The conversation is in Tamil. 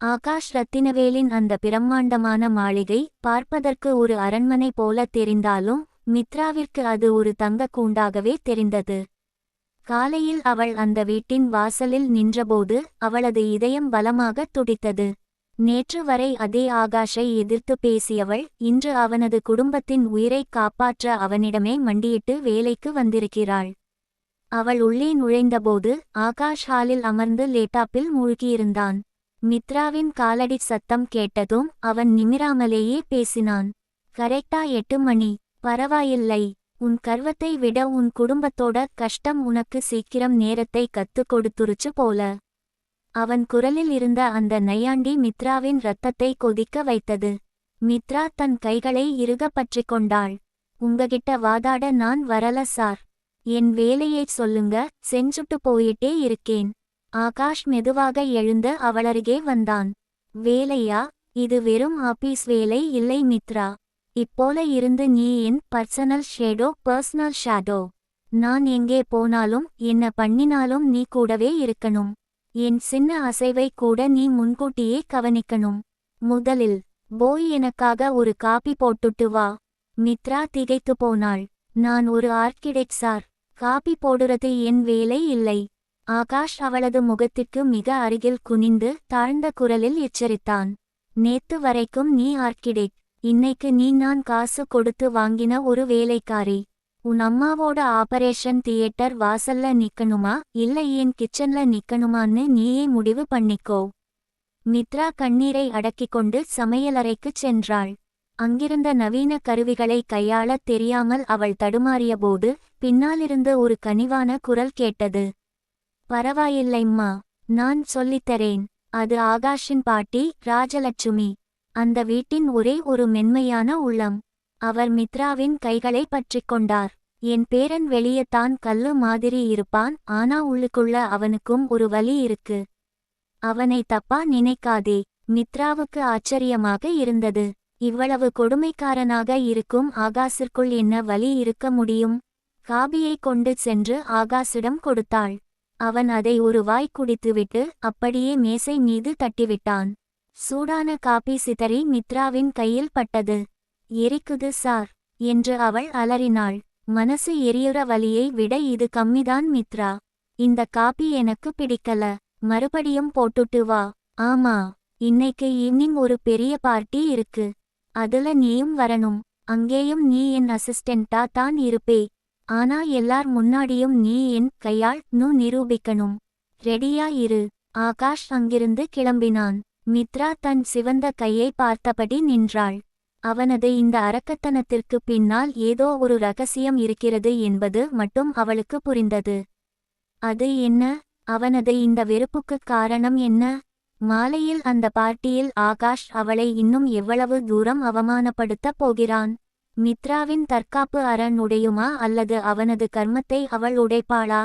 ஆகாஷ் ரத்தினவேலின் அந்த பிரம்மாண்டமான மாளிகை பார்ப்பதற்கு ஒரு அரண்மனை போல தெரிந்தாலும் மித்ராவிற்கு அது ஒரு தங்கக் கூண்டாகவே தெரிந்தது. காலையில் அவள் அந்த வீட்டின் வாசலில் நின்றபோது அவளது இதயம் பலமாக துடித்தது. நேற்று வரை அதே ஆகாஷை எதிர்த்து பேசியவள் இன்று அவனது குடும்பத்தின் உயிரை காப்பாற்ற அவனிடமே மண்டியிட்டு வேலைக்கு வந்திருக்கிறாள். அவள் உள்ளே நுழைந்தபோது ஆகாஷ் ஹாலில் அமர்ந்து லேப்டாப்பில் மூழ்கியிருந்தான். மித்ராவின் காலடி சத்தம் கேட்டதும் அவன் நிமிராமலேயே பேசினான். கரெக்டா 8 மணி. பரவாயில்லை. உன் கர்வத்தை விட உன் குடும்பத்தோட கஷ்டம் உனக்கு சீக்கிரம் நேரத்தை கத்துக் கொடுத்துருச்சு போல. அவன் குரலில் இருந்த அந்த நையாண்டி மித்ராவின் இரத்தத்தை கொதிக்க வைத்தது. மித்ரா தன் கைகளை இறுக பற்றிக் கொண்டாள். உங்ககிட்ட வாதாட நான் வரல சார். என் வேலையைச் சொல்லுங்க, செஞ்சுட்டு போயிட்டே இருக்கேன். ஆகாஷ் மெதுவாக எழுந்து அவளருகே வந்தான். வேலையா? இது வெறும் ஆபீஸ் வேலை இல்லை மித்ரா. இப்போல இருந்து நீ என் பர்சனல் ஷேடோ. நான் எங்கே போனாலும் என்ன பண்ணினாலும் நீ கூடவே இருக்கணும். என் சின்ன அசைவை கூட நீ முன்கூட்டியே கவனிக்கணும். முதலில் போய் எனக்காக ஒரு காபி போட்டுட்டு வா. மித்ரா திகைத்து போனாள். நான் ஒரு ஆர்க்கிடெக்ட் சார். காபி போடுறது என் வேலை இல்லை. ஆகாஷ் அவளது முகத்திற்கு மிக அருகில் குனிந்து தாழ்ந்த குரலில் எச்சரித்தான். நேத்து வரைக்கும் நீ ஆர்க்கிடெக்ட். இன்னைக்கு நான் காசு கொடுத்து வாங்கின ஒரு வேலைக்காரி. உன் அம்மாவோட ஆபரேஷன் தியேட்டர் வாசல்ல நிக்கணுமா இல்ல என் கிச்சன்ல நிக்கணுமான்னு நீயே முடிவு பண்ணிக்கோ. மித்ரா கண்ணீரை அடக்கிக்கொண்டு சமையலறைக்குச் சென்றாள். அங்கிருந்த நவீன கருவிகளை கையாளத் தெரியாமல் அவள் தடுமாறியபோது பின்னாலிருந்து ஒரு கனிவான குரல் கேட்டது. பரவாயில்லைம்மா, நான் சொல்லித்தரேன். அது ஆகாஷின் பாட்டி ராஜலட்சுமி. அந்த வீட்டின் ஒரே ஒரு மென்மையான உள்ளம். அவர் மித்ராவின் கைகளை பற்றிக் கொண்டார். என் பேரன் வெளியே தான் கல்லு மாதிரி இருப்பான், ஆனா உள்ளுக்குள்ள அவனுக்கும் ஒரு வலி இருக்கு. அவனை தப்பா நினைக்காதே. மித்ராவுக்கு ஆச்சரியமாக இருந்தது. இவ்வளவு கொடுமைக்காரனாக இருக்கும் ஆகாஷிற்குள் என்ன வலி இருக்க முடியும்? காபியை கொண்டு சென்று ஆகாஷிடம் கொடுத்தாள். அவன் அதை ஒரு வாய் குடித்துவிட்டு அப்படியே மேசை மீது தட்டிவிட்டான். சூடான காபி சிதறி மித்ராவின் கையில் பட்டது. எரிக்குது சார் என்று அவள் அலறினாள். மனசு எரியுற வலியை விட இது கம்மிதான் மித்ரா. இந்த காபி எனக்கு பிடிக்கல. மறுபடியும் போட்டுட்டு வா. ஆமா, இன்னைக்கு ஈவினிங் ஒரு பெரிய பார்ட்டி இருக்கு. அதுல நீயும் வரணும். அங்கேயும் நீ என் அசிஸ்டென்ட்டா தான் இருப்பே. ஆனா எல்லார் முன்னாடியும் நீ என் கையால் நிரூபிக்கணும். ரெடியா இரு. ஆகாஷ் அங்கிருந்து கிளம்பினான். மித்ரா தன் சிவந்த கையை பார்த்தபடி நின்றாள். அவனது இந்த அரக்கத்தனத்திற்கு பின்னால் ஏதோ ஒரு ரகசியம் இருக்கிறது என்பது மட்டும் அவளுக்கு புரிந்தது. அது என்ன? அவனது இந்த வெறுப்புக்குக் காரணம் என்ன? மாலையில் அந்த பார்ட்டியில் ஆகாஷ் அவளை இன்னும் எவ்வளவு தூரம் அவமானப்படுத்தப் போகிறான்? மித்ராவின் தற்காப்பு அரண் உடையுமா அல்லது அவனது கர்மத்தை அவள் உடைப்பாளா?